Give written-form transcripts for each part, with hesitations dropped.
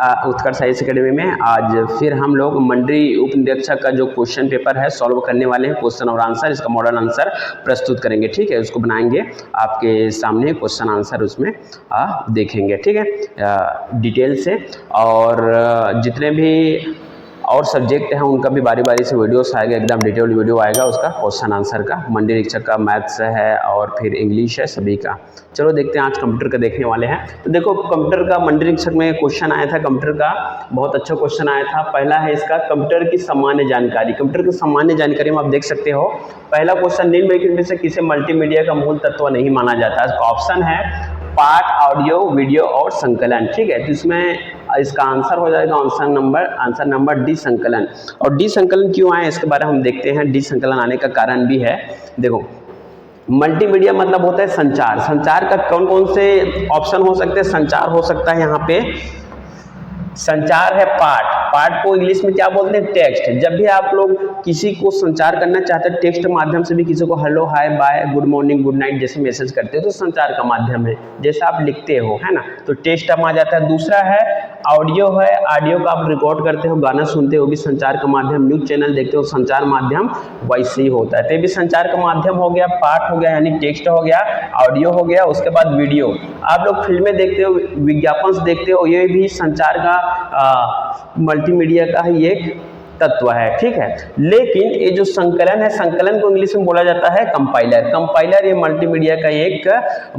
उत्कर्ष IAS academy में आज फिर हम लोग मंडली उप निरीक्षक का जो क्वेश्चन पेपर है सॉल्व करने वाले हैं। क्वेश्चन और आंसर, इसका मॉडल आंसर प्रस्तुत करेंगे। ठीक है, उसको बनाएंगे आपके सामने, क्वेश्चन आंसर उसमें देखेंगे। ठीक है, डिटेल से। और जितने भी और सब्जेक्ट हैं उनका भी बारी बारी से वीडियोस आएगा, एकदम डिटेल वीडियो आएगा उसका, क्वेश्चन आंसर का। मंडली निरीक्षक का मैथ्स है और फिर इंग्लिश है, सभी का। चलो देखते हैं, आज कंप्यूटर का देखने वाले हैं। तो देखो, कंप्यूटर का मंडली निरीक्षक में क्वेश्चन आया था, कंप्यूटर का बहुत अच्छा क्वेश्चन आया था। पहला है इसका कंप्यूटर की सामान्य जानकारी। कंप्यूटर की सामान्य जानकारी में आप देख सकते हो, पहला क्वेश्चन निम्नलिखित में से किसे मल्टीमीडिया का मूल तत्व नहीं माना जाता। इसका ऑप्शन है पाठ, ऑडियो, वीडियो और संकलन। ठीक है, तो इसमें इसका आंसर हो जाएगा आंसर नंबर डी, संकलन। और डी संकलन क्यों आए इसके बारे में हम देखते हैं। डी संकलन आने का कारण भी है। देखो, मल्टीमीडिया मतलब होता है संचार। संचार का कौन कौन से ऑप्शन हो सकते हैं। संचार हो सकता है, यहाँ पे संचार है पाठ। पाठ को इंग्लिश में क्या बोलते हैं, टेक्स्ट। जब भी आप लोग किसी को संचार करना चाहते हैं टेक्स्ट माध्यम से भी, किसी को hello, hi, bye, good morning, good night जैसे मैसेज करते हो तो संचार का माध्यम है, जैसे आप लिखते हो, है ना, तो टेक्स्ट आ जाता है। दूसरा है ऑडियो है, ऑडियो का आप रिकॉर्ड करते हो, गाना सुनते हो, भी संचार का माध्यम। न्यूज चैनल देखते हो, संचार माध्यम वैसे ही होता है, तो ये भी संचार का माध्यम हो गया। पाठ हो गया यानी टेक्स्ट हो गया, ऑडियो हो गया, उसके बाद वीडियो। आप लोग फिल्में देखते हो, विज्ञापन देखते हो, ये भी संचार का मल्टीमीडिया का ही एक तत्व है। ठीक है, लेकिन ये जो संकलन है, संकलन को इंग्लिश में बोला जाता है कंपाइलर। कंपाइलर ये मल्टीमीडिया का एक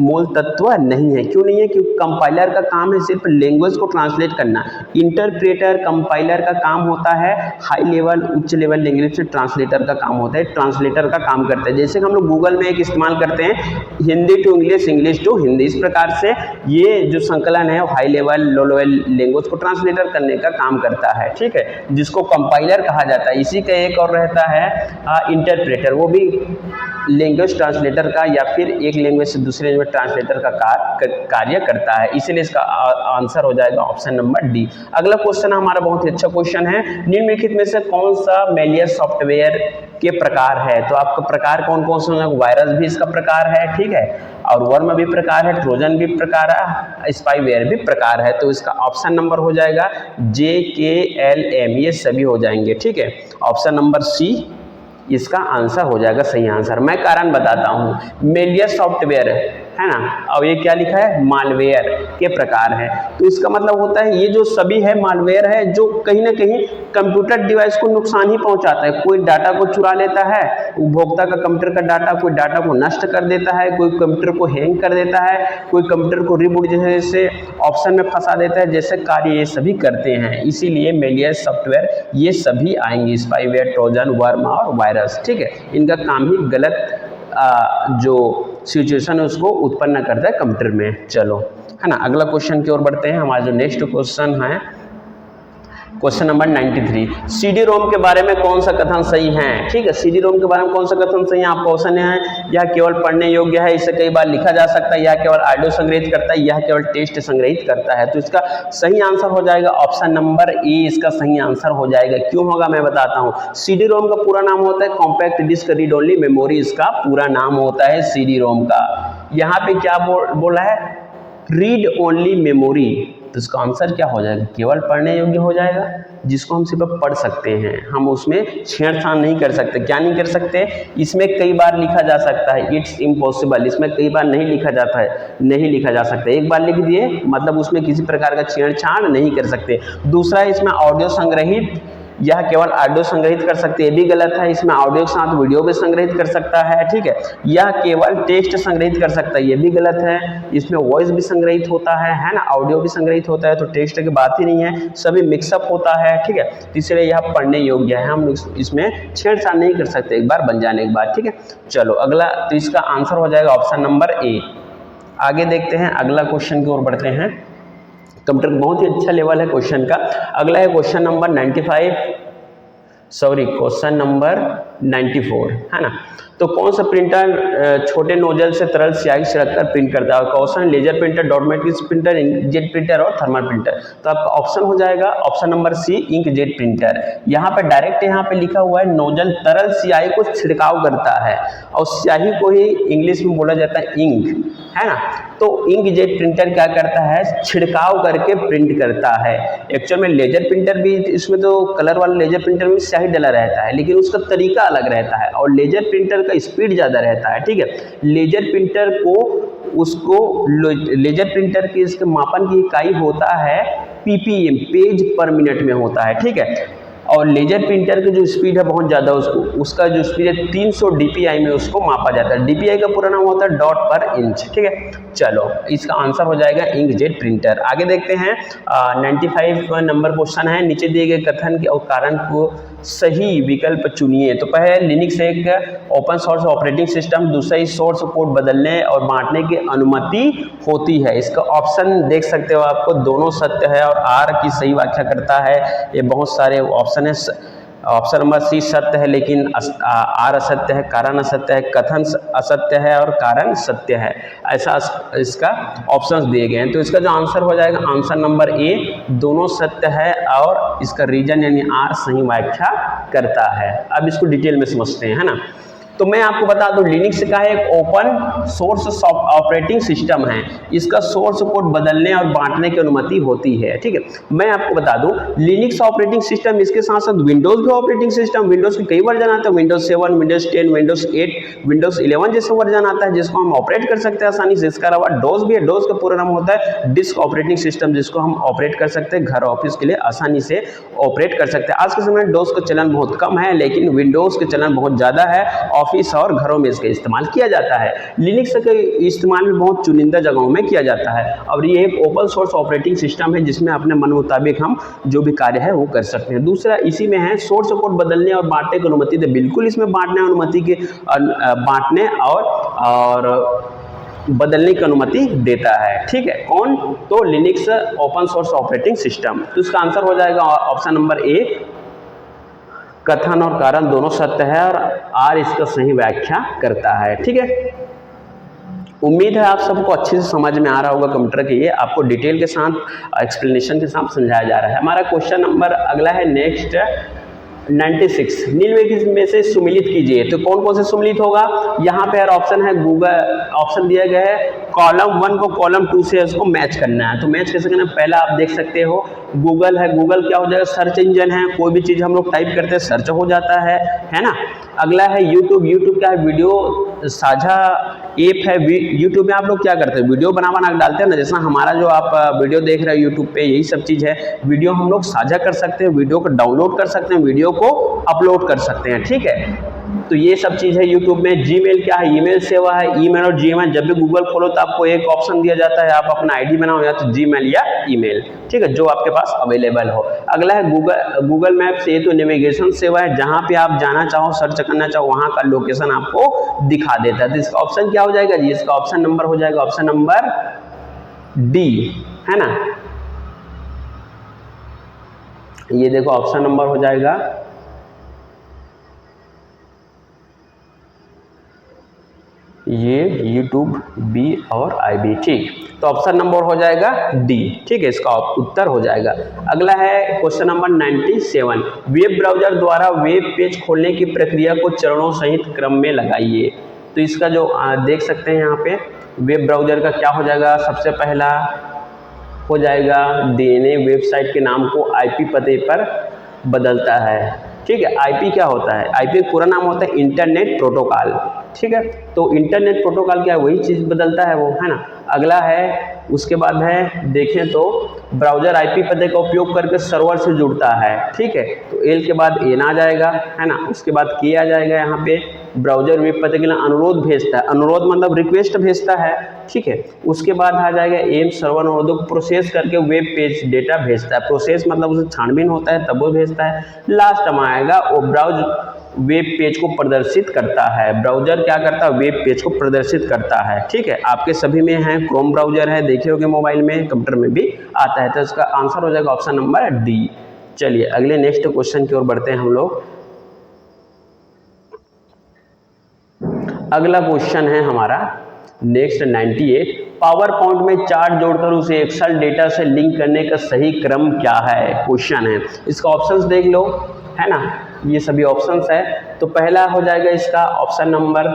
मूल तत्व नहीं है। क्यों नहीं है, क्योंकि कंपाइलर का काम है सिर्फ लैंग्वेज को ट्रांसलेट करना। इंटरप्रेटर, कंपाइलर का काम होता है हाई लेवल, उच्च लेवल लैंग्वेज से ट्रांसलेटर का काम होता है, ट्रांसलेटर का काम करते हैं। जैसे हम लोग गूगल में एक इस्तेमाल करते हैं Hindi to English, English to Hindi, इस प्रकार से ये जो संकलन है high level, low level language को ट्रांसलेटर करने का काम करता है। ठीक है, जिसको कंपाइलर कहा जाता है। इसी का एक और रहता है इंटरप्रेटर, वो भी लैंग्वेज ट्रांसलेटर का या फिर एक लैंग्वेज से दूसरे लैंग्वेज ट्रांसलेटर का कार्य करता है। इसलिए इसका आंसर हो जाएगा ऑप्शन नंबर डी। अगला क्वेश्चन हमारा बहुत ही अच्छा क्वेश्चन है, निम्नलिखित में से कौन सा मेलियर सॉफ्टवेयर के प्रकार है। तो आपका प्रकार कौन कौन सा, वायरस भी इसका प्रकार है, ठीक है, और वर्म भी प्रकार है, ट्रोजन भी प्रकार है, स्पाईवेयर भी प्रकार है। तो इसका ऑप्शन नंबर हो जाएगा JKLM, ये सभी हो जाएंगे। ठीक है, ऑप्शन नंबर सी इसका आंसर हो जाएगा सही आंसर। मैं कारण बताता हूँ, मेलियर सॉफ्टवेयर है ना, और ये क्या लिखा है, मालवेयर के प्रकार है। तो इसका मतलब होता है ये जो सभी है मालवेयर है, जो कहीं ना कहीं कंप्यूटर डिवाइस को नुकसान ही पहुंचाता है। कोई डाटा को चुरा लेता है, उपभोक्ता का कंप्यूटर का डाटा, कोई डाटा को नष्ट कर देता है, कोई कंप्यूटर को हैंग कर देता है, कोई कंप्यूटर को रिबूट जैसे ऑप्शन में फंसा देता है, जैसे कार्य ये सभी करते हैं। इसीलिए मेलियर सॉफ्टवेयर ये सभी आएंगे, स्पाईवेयर, ट्रोजन, वर्म और वायरस। ठीक है, इनका काम ही गलत जो सिचुएशन है उसको उत्पन्न करता है कंप्यूटर में। चलो, है ना, अगला क्वेश्चन की ओर बढ़ते हैं। हमारा जो नेक्स्ट क्वेश्चन है क्वेश्चन नंबर 93, CD-ROM के बारे में कौन सा कथन सही है। ठीक है, CD-ROM के बारे में कौन सा कथन सही है। आपका ऑप्शन है यह केवल पढ़ने योग्य है, इसे कई बार लिखा जा सकता है, यह केवल ऑडियो संग्रहित करता है, यह केवल टेक्स्ट संग्रहित करता है। तो इसका सही आंसर हो जाएगा ऑप्शन नंबर ए, इसका सही आंसर हो जाएगा। क्यों होगा मैं बताता हूँ। CD-ROM का पूरा नाम होता है compact disc read only memory, इसका पूरा नाम होता है CD-ROM का। यहाँ पे क्या बोला है, रीड ओनली मेमोरी। तो इसका आंसर क्या हो जाएगा, केवल पढ़ने योग्य हो जाएगा, जिसको हम सिर्फ पढ़ सकते हैं, हम उसमें छेड़छाड़ नहीं कर सकते। क्या नहीं कर सकते, इसमें कई बार लिखा जा सकता है, इट्स इम्पॉसिबल, इसमें कई बार नहीं लिखा जाता है, नहीं लिखा जा सकता। एक बार लिख दिए मतलब उसमें किसी प्रकार का छेड़छाड़ नहीं कर सकते। दूसरा, इसमें ऑडियो संग्रहित, यह केवल ऑडियो संग्रहित कर सकते हैं, ये भी गलत है। इसमें ऑडियो के साथ वीडियो भी संग्रहित कर सकता है। ठीक है, यह केवल टेक्स्ट संग्रहित कर सकता है, ये भी गलत है। इसमें वॉइस भी संग्रहित होता है ना, ऑडियो भी संग्रहित होता है, तो टेक्स्ट की बात ही नहीं है, सभी मिक्सअप होता है। ठीक है, इसलिए यह पढ़ने योग्य है, हम इसमें छेड़छाड़ नहीं कर सकते एक बार बन जाने के बाद। ठीक है, चलो अगला, तो इसका आंसर हो जाएगा ऑप्शन नंबर ए। आगे देखते हैं, अगला क्वेश्चन की ओर बढ़ते हैं। कंप्यूटर बहुत ही अच्छा लेवल है क्वेश्चन का। अगला है question number 95, sorry question number 94, है ना। तो कौन सा प्रिंटर छोटे नोजल से तरल स्याही छिड़ककर प्रिंट करता है? Question laser printer, dot matrix printer, inkjet printer और थर्मल प्रिंटर। तो आपका ऑप्शन हो जाएगा option number C, inkjet printer. यहाँ पे डायरेक्ट यहाँ पे लिखा हुआ है नोजल तरल स्याही को छिड़काव करता है और स्याही को ही इंग्लिश में बोला जाता है इंक, है ना। तो इंकजेट प्रिंटर क्या करता है? छिड़काव करके प्रिंट करता है। एक्चुअल में लेजर प्रिंटर भी, इसमें तो कलर वाला लेजर प्रिंटर में स्याही डला रहता है, लेकिन उसका तरीका अलग रहता है और लेजर प्रिंटर का स्पीड ज़्यादा रहता है, ठीक है। लेजर प्रिंटर को लेजर प्रिंटर की इसके मापन की इकाई होता है पीपीएम, पेज पर मिनट में होता है, ठीक है। और लेजर प्रिंटर की जो स्पीड है बहुत ज़्यादा, उसका जो स्पीड है 300 DPI में उसको मापा जाता है। DPI का पूरा नाम होता है डॉट पर इंच, ठीक है। चलो इसका आंसर हो जाएगा इंकजेट प्रिंटर। आगे देखते हैं 95 नंबर क्वेश्चन है, नीचे दिए गए कथन के और कारण को सही विकल्प चुनिए। तो पहले लिनक्स एक ओपन सोर्स ऑपरेटिंग सिस्टम, दूसरा ही सोर्स कोड बदलने और बांटने की अनुमति होती है। इसका ऑप्शन देख सकते हो आपको, दोनों सत्य है और आर की सही व्याख्या करता है। ये बहुत सारे ऑप्शन है। ऑप्शन नंबर सी सत्य है लेकिन आर असत्य है, कारण असत्य है, कथन असत्य है और कारण सत्य है, ऐसा इसका ऑप्शंस दिए गए हैं। तो इसका जो आंसर हो जाएगा आंसर नंबर ए, दोनों सत्य है और इसका रीजन यानी आर सही व्याख्या करता है। अब इसको डिटेल में समझते हैं, है ना। तो मैं आपको बता दूं लिनक्स का एक ओपन सोर्स ऑपरेटिंग सिस्टम है। इसका सोर्स कोड बदलने और बांटने की अनुमति होती है, ठीक है। मैं आपको बता दूं लिनक्स ऑपरेटिंग सिस्टम, इसके साथ साथ विंडोज भी ऑपरेटिंग सिस्टम, विंडोज के कई वर्जन आते हैं, विंडोज 7, विंडोज 10, विंडोज 8, विंडोज 11 जैसे वर्जन आता है जिसको हम ऑपरेट कर सकते हैं आसानी से। इसके अलावा डोज भी है, डोज का पूरा नाम होता है डिस्क ऑपरेटिंग सिस्टम, जिसको हम ऑपरेट कर सकते हैं घर ऑफिस के लिए आसानी से ऑपरेट कर सकते हैं। आज के समय में डोज का चलन बहुत कम है लेकिन विंडोज के चलन बहुत ज़्यादा है, ऑफिस और घरों में इसका इस्तेमाल किया जाता है। लिनक्स का इस्तेमाल भी बहुत चुनिंदा जगहों में किया जाता है और ये एक ओपन सोर्स ऑपरेटिंग सिस्टम है जिसमें अपने मन मुताबिक हम जो भी कार्य है वो कर सकते हैं। दूसरा इसी में है सोर्स कोड बदलने और बांटने की अनुमति दे, बिल्कुल इसमें बांटने और बदलने की अनुमति देता है, ठीक है। कौन? तो Linux open source operating system. तो इसका आंसर हो जाएगा ऑप्शन नंबर ए, कथन और कारण दोनों सत्य है और आर इसका सही व्याख्या करता है, ठीक है। उम्मीद है आप सबको अच्छे से समझ में आ रहा होगा। कंप्यूटर के ये आपको डिटेल के साथ एक्सप्लेनेशन के साथ समझाया जा रहा है। हमारा क्वेश्चन नंबर अगला है नेक्स्ट 96, निम्नलिखित में से सुमिलित कीजिए। तो कौन कौन से सुमिलित होगा? यहाँ पे हर ऑप्शन है, गूगल ऑप्शन दिया गया है कॉलम 1 को कॉलम 2 से उसको मैच करना है। तो मैच कैसे करना है? पहला आप देख सकते हो गूगल है, गूगल क्या हो जाएगा? सर्च इंजन है, कोई भी चीज़ हम लोग टाइप करते हैं सर्च हो जाता है ना। अगला है यूट्यूब, यूट्यूब क्या है? वीडियो साझा ऐप है। यूट्यूब में आप लोग क्या करते हैं? वीडियो बना डालते हैं ना, जैसा हमारा जो आप वीडियो देख रहे हो यूट्यूब पे, यही सब चीज़ है। वीडियो हम लोग साझा कर सकते हैं, वीडियो को डाउनलोड कर सकते हैं, वीडियो को अपलोड कर सकते हैं, ठीक है। तो ये सब चीज़ है यूट्यूब में। जीमेल क्या है? ईमेल सेवा है। ईमेल और जीमेल, जब भी गूगल खोलो तो आपको एक ऑप्शन दिया जाता है, आप अपना आईडी बनाओ या तो जीमेल या ईमेल, ठीक है, जो आपके पास अवेलेबल हो। अगला है गूगल मैप्स, ये तो नेविगेशन सेवा है, जहाँ पे आप जाना चाहो, सर्च करना चाहो, वहाँ का लोकेशन आपको दिखा देता है। तो इसका ऑप्शन क्या हो जाएगा जी? इसका ऑप्शन नंबर हो जाएगा ऑप्शन नंबर डी, है ना। ये देखो ऑप्शन नंबर हो जाएगा ये यूट्यूब, बी और IB, ठीक। तो ऑप्शन नंबर हो जाएगा डी, ठीक है, इसका उत्तर हो जाएगा। अगला है क्वेश्चन नंबर 97, वेब ब्राउजर द्वारा वेब पेज खोलने की प्रक्रिया को चरणों सहित क्रम में लगाइए। तो इसका जो देख सकते हैं यहाँ पे वेब ब्राउजर का क्या हो जाएगा? सबसे पहला हो जाएगा DNA वेबसाइट के नाम को IP पते पर बदलता है, ठीक है। IP क्या होता है? IP पूरा नाम होता है इंटरनेट प्रोटोकॉल, ठीक है। तो इंटरनेट प्रोटोकॉल क्या है? वही चीज़ बदलता है वो, है ना। अगला है, उसके बाद है देखें तो ब्राउजर IP पते का उपयोग करके सर्वर से जुड़ता है, ठीक है। तो L के बाद N आ जाएगा, है ना। उसके बाद K आ जाएगा। यहाँ पे ब्राउजर वेब पते के लिए अनुरोध भेजता है, अनुरोध मतलब रिक्वेस्ट भेजता है, ठीक है। उसके बाद आ जाएगा M, सर्वर अनुरोधों को प्रोसेस करके वेब पेज डेटा भेजता है। प्रोसेस मतलब उसे छानबीन होता है तब वो भेजता है। लास्ट में आएगा वो ब्राउज वेब पेज को प्रदर्शित करता है। ब्राउजर क्या करता है? वेब पेज को प्रदर्शित करता है, ठीक है। आपके सभी में है, क्रोम ब्राउजर है, देखे होंगे मोबाइल में, कंप्यूटर में भी आता है। तो इसका आंसर हो जाएगा ऑप्शन नंबर डी। चलिए अगले नेक्स्ट क्वेश्चन की ओर बढ़ते हैं हम लोग। अगला क्वेश्चन है हमारा नेक्स्ट 98, पावर पॉइंट में चार्ट जोड़कर उसे एक्सेल डेटा से लिंक करने का सही क्रम क्या है, क्वेश्चन है। इसका ऑप्शंस देख लो, है ना, ये सभी ऑप्शंस है। तो पहला हो जाएगा इसका option number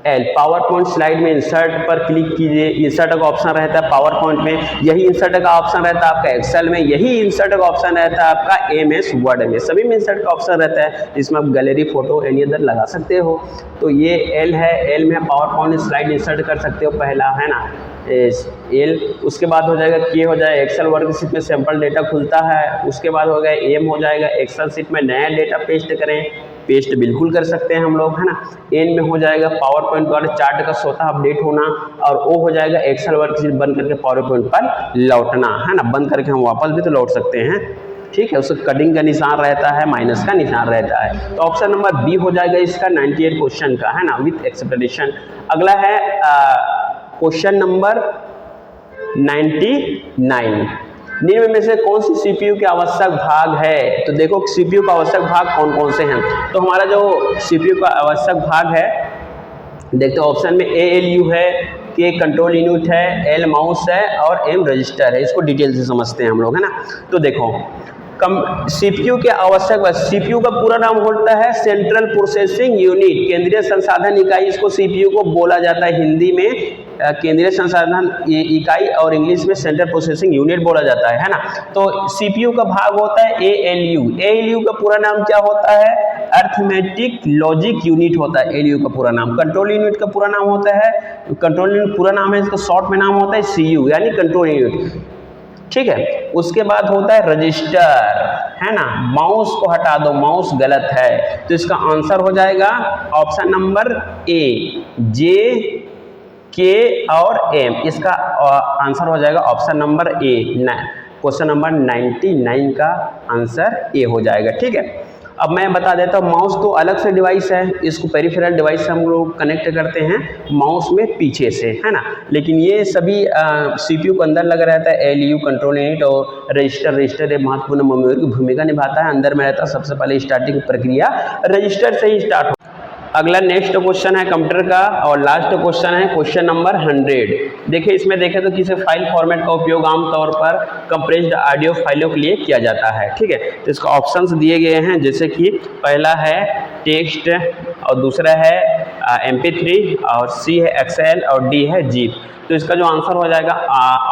L, power point slide में इंसर्ट पर क्लिक कीजिए। इंसर्ट का ऑप्शन रहता है पावर पॉइंट में, यही इंसर्ट का ऑप्शन रहता है आपका एक्सेल में, यही इंसर्ट का ऑप्शन रहता है आपका एमएस वर्ड में, सभी में इंसर्ट का ऑप्शन रहता है। इसमें आप गैलरी फोटो एनी अदर लगा सकते हो। तो ये एल है, एल में पावर पॉइंट स्लाइड इंसर्ट कर सकते हो, पहला है ना एल। उसके बाद हो जाएगा के, हो जाएगा एक्सेल वर्कशीट में सैंपल डेटा खुलता है। उसके बाद हो गया एम, हो जाएगा एक्सेल शीट में नया डेटा पेस्ट करें, पेस्ट बिल्कुल कर सकते हैं हम लोग, है ना। एन में हो जाएगा पावर पॉइंट वाले चार्ट का स्वतः अपडेट होना, और ओ हो जाएगा एक्सेल वर्कशीट बंद करके पावर पॉइंट पर लौटना, है ना, बंद करके हम वापस भी तो लौट सकते हैं, ठीक है। उसका कटिंग का निशान रहता है, माइनस का निशान रहता है। तो ऑप्शन नंबर बी हो जाएगा इसका 98 क्वेश्चन का, है ना, विथ एक्सप्लेनेशन। अगला है क्वेश्चन नंबर 99, निम्न में से कौन सी सीपीयू के आवश्यक भाग है। तो देखो सीपीयू का आवश्यक भाग कौन कौन से हैं। तो हमारा जो सीपीयू का आवश्यक भाग है, देखते हो ऑप्शन में ALU है, के कंट्रोल यूनिट है, एल माउस है, और एम रजिस्टर है। इसको डिटेल से समझते हैं हम लोग, है ना। तो देखो सीपीयू के आवश्यक, सीपीयू का पूरा नाम होता है सेंट्रल प्रोसेसिंग यूनिट, केंद्रीय संसाधन इकाई इसको सीपीयू को बोला जाता है। हिंदी में केंद्रीय संसाधन इकाई और इंग्लिश में सेंट्रल प्रोसेसिंग यूनिट बोला जाता है ना। तो सीपीयू का भाग होता है ALU। ALU का पूरा नाम क्या होता है, अर्थमेटिक लॉजिक यूनिट होता है ALU का पूरा नाम। कंट्रोल यूनिट का पूरा नाम होता है, कंट्रोल यूनिट पूरा नाम है, इसका शॉर्ट में नाम होता है CU, यानी कंट्रोल यूनिट, ठीक है। उसके बाद होता है रजिस्टर, है ना। माउस को हटा दो, माउस गलत है, तो इसका आंसर हो जाएगा ऑप्शन नंबर ए, जे, के और एम। इसका आंसर हो जाएगा option number A, question number 99 का आंसर ए हो जाएगा, ठीक है। अब मैं बता देता हूँ, माउस तो अलग से डिवाइस है, इसको पेरिफेरल डिवाइस से हम लोग कनेक्ट करते हैं माउस में पीछे से, है ना। लेकिन ये सभी सीपीयू के अंदर लगा रहता है। ALU कंट्रोल यूनिट और रजिस्टर एक महत्वपूर्ण मेमोरी की भूमिका निभाता है, अंदर में रहता है। सबसे पहले स्टार्टिंग प्रक्रिया रजिस्टर से ही स्टार्ट हो। अगला नेक्स्ट क्वेश्चन है कंप्यूटर का, और लास्ट क्वेश्चन है क्वेश्चन नंबर 100। देखिए इसमें देखें तो किसी फाइल फॉर्मेट का उपयोग आमतौर पर कंप्रेस्ड ऑडियो फाइलों के लिए किया जाता है, ठीक है। तो इसका ऑप्शंस दिए गए हैं, जैसे कि पहला है टेक्स्ट, और दूसरा है MP3, और C है एक्सेल, और D है जीप। तो इसका जो आंसर हो जाएगा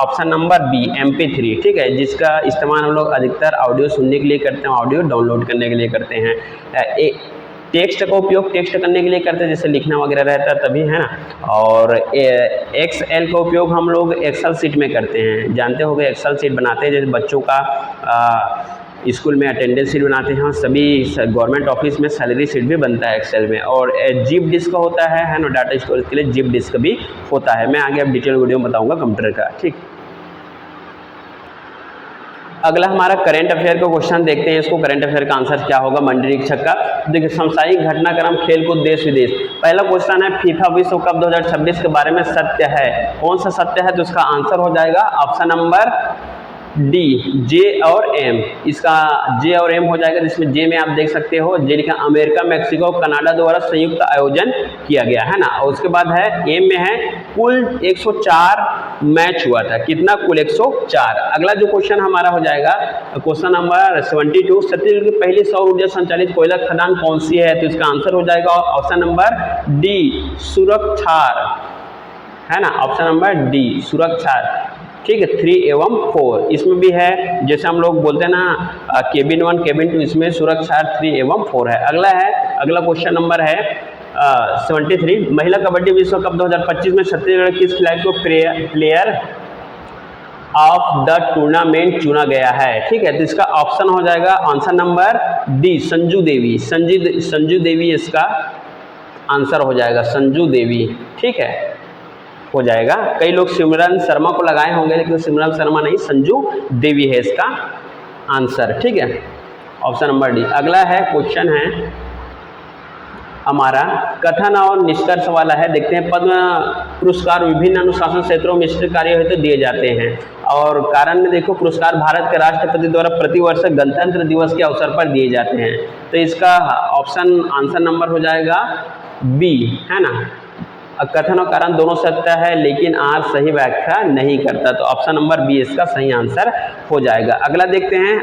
ऑप्शन नंबर बी, MP3, ठीक है, जिसका इस्तेमाल हम लोग अधिकतर ऑडियो सुनने के लिए करते हैं, ऑडियो डाउनलोड करने के लिए करते हैं। टेक्स्ट का उपयोग टेक्स्ट करने के लिए करते हैं, जैसे लिखना वगैरह रहता है तभी, है ना। और एक्सेल का उपयोग हम लोग एक्सेल शीट में करते हैं, जानते होंगे एक्सेल शीट बनाते हैं, जैसे बच्चों का स्कूल में अटेंडेंस शीट बनाते हैं, सभी गवर्नमेंट ऑफिस में सैलरी शीट भी बनता है एक्सेल में। और जिप डिस्क होता है ना, डाटा स्टोरेज के लिए जिप डिस्क भी होता है। मैं आगे अब डिटेल वीडियो में बताऊँगा कंप्यूटर का, ठीक। अगला हमारा करंट अफेयर का क्वेश्चन देखते हैं, इसको करंट अफेयर का आंसर क्या होगा मंडलीक्षक का। देखिए समसामयिक घटनाक्रम, खेलकूद, देश विदेश। पहला क्वेश्चन है फीफा विश्व कप 2026 के बारे में सत्य है, कौन सा सत्य है। तो इसका आंसर हो जाएगा ऑप्शन नंबर डी, जे और एम। इसका जे और एम हो जाएगा, जिसमें जे में आप देख सकते हो, जे लिखा अमेरिका, मैक्सिको, कनाडा द्वारा संयुक्त आयोजन किया गया, है ना। और उसके बाद है एम में है कुल 104 मैच हुआ था, कितना, कुल 104। अगला जो क्वेश्चन हमारा हो जाएगा क्वेश्चन नंबर 72, छत्तीसगढ़ की पहली सौर ऊर्जा संचालित कोयला खदान कौन सी है। तो इसका आंसर हो जाएगा ऑप्शन नंबर डी, सुरक्षार, है ना, ऑप्शन नंबर डी, सुरक्षार, ठीक है। 3 एवं 4 इसमें भी है, जैसे हम लोग बोलते हैं ना केबिन 1 केबिन 2, इसमें सुरक्षा 3 एवं 4 है। अगला क्वेश्चन नंबर है 73, महिला कबड्डी विश्व कप 2025 में छत्तीसगढ़ किस खिलाड़ी को प्लेयर ऑफ द टूर्नामेंट चुना गया है, ठीक है। तो इसका ऑप्शन हो जाएगा answer number D, Sanju Devi. Sanju Devi इसका आंसर हो जाएगा, संजू देवी, ठीक है, हो जाएगा। कई लोग सिमरन शर्मा को लगाए होंगे, लेकिन सिमरन शर्मा नहीं, संजू देवी है इसका आंसर, ठीक है, ऑप्शन नंबर डी। अगला है क्वेश्चन है हमारा कथन और निष्कर्ष वाला है। देखते हैं पद्म पुरस्कार विभिन्न अनुशासन क्षेत्रों में श्रेष्ठ कार्य हेतु दिए जाते हैं, और कारण में देखो पुरस्कार भारत के राष्ट्रपति द्वारा प्रतिवर्ष गणतंत्र दिवस के अवसर पर दिए जाते हैं। तो इसका ऑप्शन आंसर नंबर हो जाएगा बी, है ना, कथन और कारण दोनों सत्य है, लेकिन आर सही व्याख्या नहीं करता। तो ऑप्शन नंबर बी इसका सही आंसर हो जाएगा। अगला देखते हैं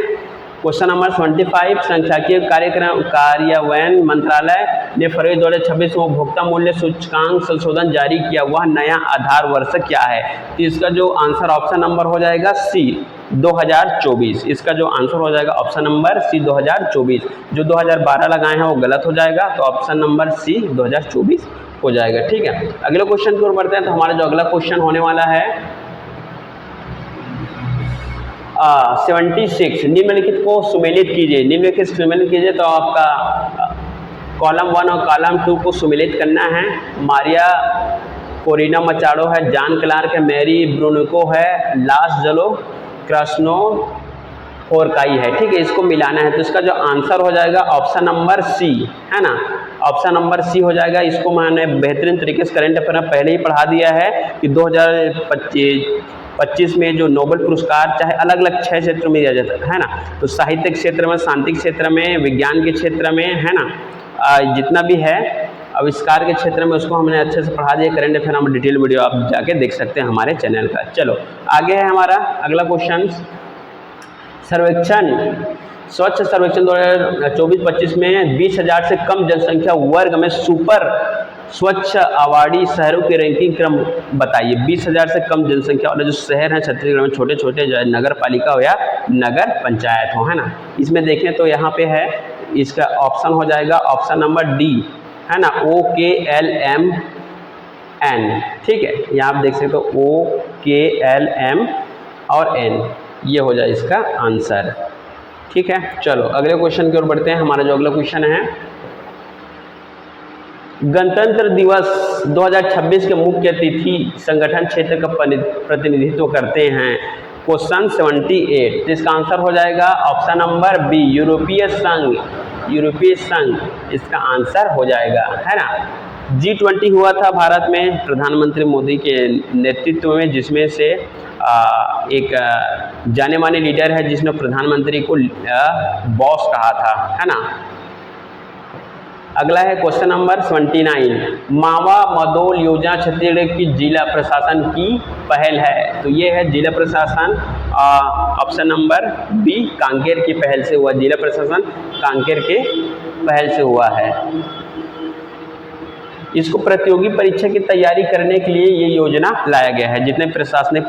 क्वेश्चन नंबर 25। सांख्यिकीय कार्यान्वयन मंत्रालय ने फरवरी 2026 में उपभोक्ता मूल्य सूचकांक संशोधन जारी किया, वह नया आधार वर्ष क्या है? तो इसका जो आंसर ऑप्शन नंबर हो जाएगा सी 2024। इसका जो आंसर हो जाएगा ऑप्शन नंबर सी 2024। जो 2012 लगाए हैं वो गलत हो जाएगा, तो ऑप्शन नंबर सी 2024 हो जाएगा। ठीक है, अगले क्वेश्चन की ओर बढ़ते हैं। तो हमारा जो अगला क्वेश्चन होने वाला है 76, निम्नलिखित को सुमेलित कीजिए। निम्नलिखित सुमेलित कीजिए, तो आपका कॉलम 1 और कॉलम 2 को सुमेलित करना है। मारिया कोरिना मचाडो है, जॉन क्लार्क है, मैरी ब्रूनिको है, लास जलो क्रास्नो फोरकाई है। ठीक है, इसको मिलाना है। तो इसका जो आंसर हो जाएगा ऑप्शन नंबर सी, है ना, ऑप्शन नंबर सी हो जाएगा। इसको मैंने बेहतरीन तरीके से करंट अफेयर में पहले ही पढ़ा दिया है कि 2025 में जो नोबेल पुरस्कार चाहे अलग अलग 6 क्षेत्र में दिया जाता है ना, तो साहित्य क्षेत्र में, शांति क्षेत्र में, विज्ञान के क्षेत्र में, है ना, जितना भी है आविष्कार के क्षेत्र में, उसको हमने अच्छे से पढ़ा दिया। करंट अफेयर में डिटेल वीडियो आप जाके देख सकते हैं हमारे चैनल का। चलो आगे है हमारा अगला क्वेश्चन। सर्वेक्षण स्वच्छ सर्वेक्षण 2024-25 में 20,000 से कम जनसंख्या वर्ग में सुपर स्वच्छ आबादी शहरों की रैंकिंग क्रम बताइए। 20,000 से कम जनसंख्या वाले जो शहर हैं छत्तीसगढ़ में, छोटे छोटे जो है नगर पालिका हो या नगर पंचायत हो, है ना, इसमें देखें तो यहाँ पे है, इसका ऑप्शन हो जाएगा ऑप्शन नंबर डी, है ना, OKLMN। ठीक है, यहाँ आप देख सकते हो OKLM और N, ये हो जाए इसका आंसर। ठीक है, चलो अगले क्वेश्चन की ओर बढ़ते हैं। हमारा जो अगला क्वेश्चन है, गणतंत्र दिवस 2026 के मुख्य अतिथि संगठन क्षेत्र का प्रतिनिधित्व करते हैं। क्वेश्चन 78, तो इसका आंसर हो जाएगा ऑप्शन नंबर बी, यूरोपीय संघ। यूरोपीय संघ इसका आंसर हो जाएगा, है ना। G20 हुआ था भारत में प्रधानमंत्री मोदी के नेतृत्व में, जिसमें से एक जाने माने लीडर है जिसने प्रधानमंत्री को बॉस कहा था, है ना। अगला है क्वेश्चन नंबर 29, मावा मदोल योजना छत्तीसगढ़ की जिला प्रशासन की पहल है। तो ये है जिला प्रशासन, ऑप्शन नंबर बी, कांकेर की पहल से हुआ। जिला प्रशासन कांकेर के पहल से हुआ है। इसको प्रतियोगी परीक्षा की तैयारी करने के लिए ये योजना लाया गया है, जितने प्रशासनिक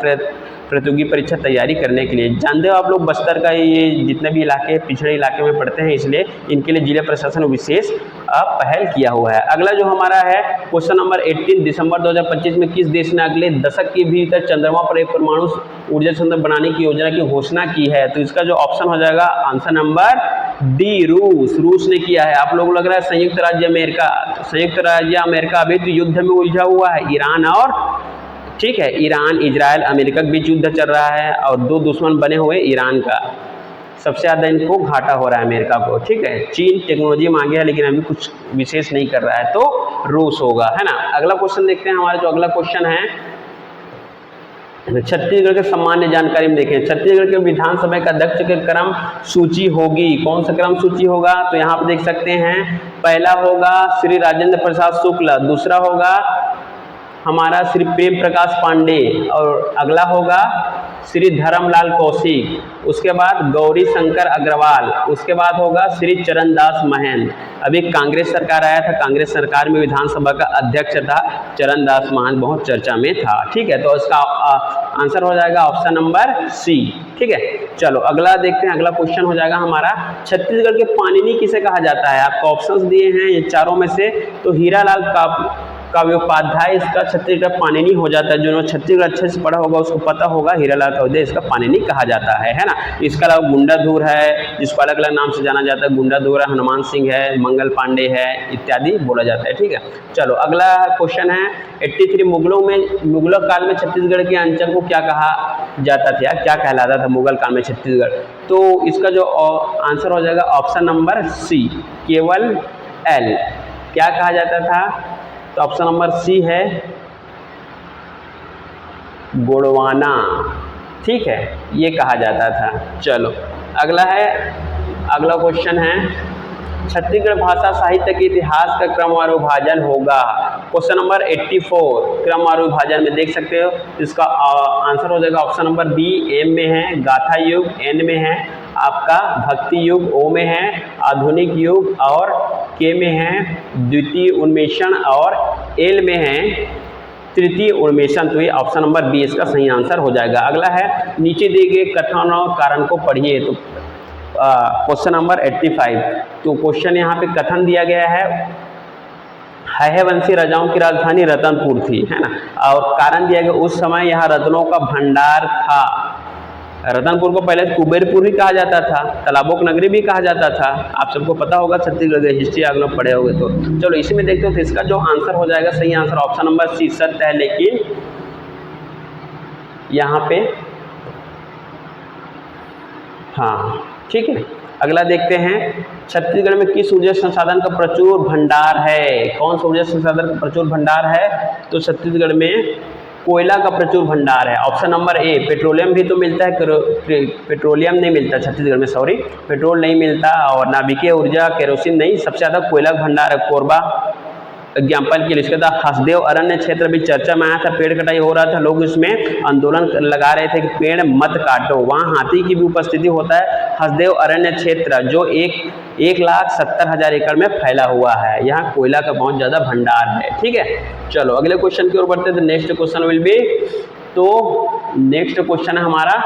प्रतियोगी परीक्षा तैयारी करने के लिए। जानते हो आप लोग बस्तर का ये जितने भी इलाके पिछड़े इलाके में पड़ते हैं, इसलिए इनके लिए जिला प्रशासन विशेष पहल किया हुआ है। अगला जो हमारा है क्वेश्चन नंबर 18, दिसंबर 2025 में किस देश ने अगले दशक के भीतर चंद्रमा पर एक परमाणु ऊर्जा संयंत्र बनाने की योजना की घोषणा की है? तो इसका जो ऑप्शन हो जाएगा आंसर नंबर डी, रूस। रूस ने किया है। आप लोगों को लग रहा है संयुक्त राज्य अमेरिका, तो संयुक्त राज्य अमेरिका अभी तो युद्ध में उलझा हुआ है, ईरान और, ठीक है, ईरान इजराइल अमेरिका के बीच युद्ध चल रहा है और दो दुश्मन बने हुए ईरान का सबसे ज़्यादा इनको घाटा हो रहा है अमेरिका को। ठीक है, चीन टेक्नोलॉजी में आगे है लेकिन अभी कुछ विशेष नहीं कर रहा है, तो रूस होगा, है ना। अगला क्वेश्चन देखते हैं। हमारा जो अगला क्वेश्चन है छत्तीसगढ़ के सामान्य जानकारी में देखें। छत्तीसगढ़ के विधानसभा का अध्यक्ष के क्रम सूची होगी, कौन सा क्रम सूची होगा? तो यहाँ पर देख सकते हैं, पहला होगा श्री राजेंद्र प्रसाद शुक्ल, दूसरा होगा हमारा श्री प्रेम प्रकाश पांडे और अगला होगा श्री धर्मलाल कौशिक, उसके बाद गौरी शंकर अग्रवाल, उसके बाद होगा श्री चरणदास महंत। अभी कांग्रेस सरकार आया था, कांग्रेस सरकार में विधानसभा का अध्यक्ष था चरणदास महंत, बहुत चर्चा में था। ठीक है, तो इसका आंसर हो जाएगा ऑप्शन नंबर सी। ठीक है, चलो अगला देखते हैं। अगला क्वेश्चन हो जाएगा हमारा, छत्तीसगढ़ के पाणिनि किसे कहा जाता है? आपको ऑप्शंस दिए हैं ये चारों में से, तो हीरालाल काव्योपाध्याय इसका छत्तीसगढ़ पाणिनि हो जाता है। जो छत्तीसगढ़ अच्छे से पढ़ा होगा उसको पता होगा हीरालाल काव्योपाध्याय इसका पाणिनि कहा जाता है ना। इसके अलावा गुंडाधुर है जिसको अलग अलग नाम से जाना जाता है, गुंडाधुर है, हनुमान सिंह है, मंगल पांडे है इत्यादि बोला जाता है। ठीक है, चलो अगला क्वेश्चन है 83, मुगलों काल में छत्तीसगढ़ के अंचल को क्या कहा जाता था, क्या कहलाता था मुगल काल में छत्तीसगढ़? तो इसका जो आंसर हो जाएगा ऑप्शन नंबर सी, केवल एल। क्या कहा जाता था? तो ऑप्शन नंबर सी है गोंडवाना। ठीक है, ये कहा जाता था। चलो अगला क्वेश्चन है, छत्तीसगढ़ भाषा साहित्य के इतिहास का क्रमवार विभाजन होगा। क्वेश्चन नंबर 84 क्रम और विभाजन में देख सकते हो, इसका आंसर हो जाएगा ऑप्शन नंबर बी, एम में है, गाथा युग एन में है, आपका भक्ति युग ओ में है, आधुनिक युग और के में है, द्वितीय उन्मेषण और एल में है, तृतीय उन्मेषण। तो ये ऑप्शन नंबर बी इसका सही आंसर हो जाएगा। अगला है नीचे दिए गए कथन और कारण को पढ़िए। तो क्वेश्चन नंबर 85, तो क्वेश्चन यहाँ पे कथन दिया गया है वंशी राजाओं की राजधानी रतनपुर थी, है ना, और कारण दिया गया उस समय यहाँ रत्नों का भंडार था। रतनपुर को पहले कुबेरपुर ही कहा जाता था, तालाबों की नगरी भी कहा जाता था। आप सबको पता होगा, छत्तीसगढ़ की हिस्ट्री आप लोग पढ़े होंगे। तो चलो इसी में देखते हो, तो इसका जो आंसर हो जाएगा सही आंसर ऑप्शन नंबर सी सत्य है, लेकिन यहाँ पे हाँ ठीक है। अगला देखते हैं, छत्तीसगढ़ में किस ऊर्जा संसाधन का प्रचुर भंडार है? कौन सा ऊर्जा संसाधन का प्रचुर भंडार है? तो छत्तीसगढ़ में कोयला का प्रचुर भंडार है। Option number A. पेट्रोलियम भी तो मिलता है, पेट्रोलियम नहीं मिलता छत्तीसगढ़ में, सॉरी, पेट्रोल नहीं मिलता, और नाभिकीय ऊर्जा केरोसिन नहीं, सबसे ज़्यादा कोयला का भंडार है। कोरबा एग्जाम्पल के लिए, इसके बाद हसदेव अरण्य क्षेत्र भी चर्चा में आया था, पेड़ कटाई हो रहा था, लोग इसमें आंदोलन लगा रहे थे कि पेड़ मत काटो। वहाँ हाथी की भी उपस्थिति होता है। हसदेव अरण्य क्षेत्र जो 1,70,000 एकड़ में फैला हुआ है, यहाँ कोयला का बहुत ज़्यादा भंडार है। ठीक है, चलो अगले क्वेश्चन की ओर बढ़ते हैं। तो नेक्स्ट क्वेश्चन विल बी, तो नेक्स्ट क्वेश्चन है हमारा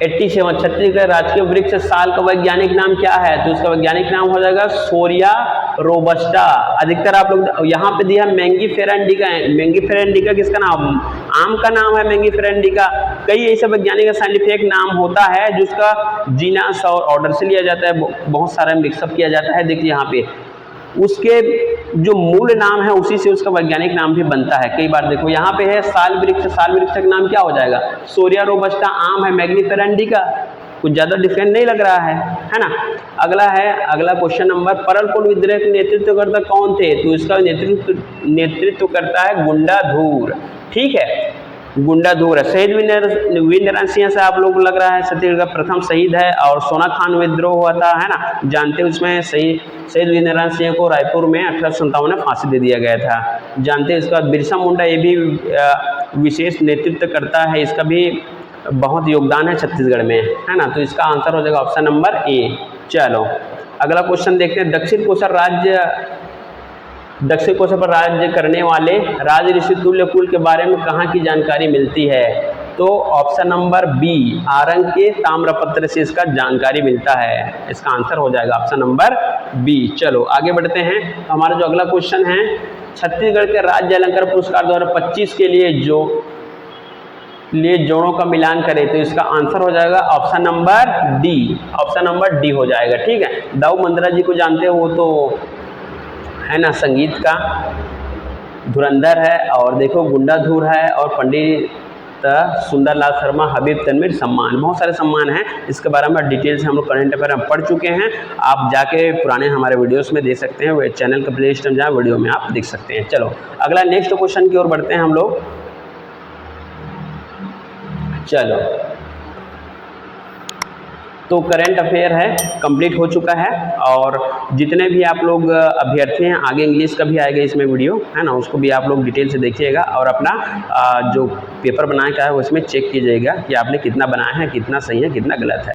87, छत्तीसगढ़ राजकीय वृक्ष साल का वैज्ञानिक नाम क्या है? तो इसका वैज्ञानिक नाम हो जाएगा सोरिया रोबस्टा। अधिकतर आप लोग यहाँ पे दिया मैंगीफेरा इंडिका है। मैंगीफेरा इंडिका किसका नाम? आम का नाम है मैंगीफेरा इंडिका। कई ऐसे वैज्ञानिक का साइंटिफिक नाम होता है जिसका जीनस और ऑर्डर से लिया जाता है, बहुत सारा मिक्सअप किया जाता है। देखिए यहाँ पे उसके जो मूल नाम है उसी से उसका वैज्ञानिक नाम भी बनता है। कई बार देखो यहाँ पे है साल वृक्ष, साल वृक्ष का नाम क्या हो जाएगा? सोरिया रोबस्टा आम है, मैंगीफेरा इंडिका, कुछ ज़्यादा डिफरेंट नहीं लग रहा है ना। अगला क्वेश्चन नंबर, परल कोल विद्रोह के नेतृत्वकर्ता कौन थे? तो इसका नेतृत्व करता है गुंडाधुर। ठीक है, गुंडाधुर है। शहीद वीरनारायण सिंह से आप लोग लग रहा है छत्तीसगढ़ का प्रथम शहीद है, और सोना खान विद्रोह हुआ था, है ना, जानते हैं। उसमें शहीद वीरनारायण सिंह को रायपुर में 1857 में फांसी दे दिया गया था, जानते हैं। इसके बाद बिरसा मुंडा, ये भी विशेष नेतृत्व करता है, इसका भी बहुत योगदान है छत्तीसगढ़ में, है ना। तो इसका आंसर हो जाएगा ऑप्शन नंबर ए। चलो अगला क्वेश्चन देखते हैं, दक्षिण कोसर पर राज्य करने वाले राज ऋषि तुल्य कुल के बारे में कहाँ की जानकारी मिलती है? तो ऑप्शन नंबर बी, आरंग के ताम्रपत्र से इसका जानकारी मिलता है। इसका आंसर हो जाएगा ऑप्शन नंबर बी। चलो आगे बढ़ते हैं। तो हमारा जो अगला क्वेश्चन है, छत्तीसगढ़ के राज्य अलंकार पुरस्कार 2025 के लिए जोड़ों का मिलान करें। तो इसका आंसर हो जाएगा option number D. Option number D हो जाएगा। ठीक है, दाऊ मंदरा जी को जानते हो, वो तो है ना संगीत का धुरंधर है, और देखो गुंडाधुर है, और पंडित सुंदरलाल शर्मा हबीब तनवीर सम्मान, बहुत सारे सम्मान हैं। इसके बारे में डिटेल से हम लोग करंट अफेयर में पढ़ चुके हैं। आप जाके पुराने हमारे वीडियोस में देख सकते हैं, चैनल का प्ले लिस्ट में जाए, वीडियो में आप देख सकते हैं। चलो अगला नेक्स्ट क्वेश्चन की ओर बढ़ते हैं हम लोग। चलो तो करंट अफेयर है, कंप्लीट हो चुका है, और जितने भी आप लोग अभ्यर्थी हैं, आगे इंग्लिश का भी आएगा इसमें वीडियो, है ना, उसको भी आप लोग डिटेल से देखिएगा, और अपना जो पेपर बनाया का है उसमें चेक कीजिएगा कि आपने कितना बनाया है, कितना सही है, कितना गलत है।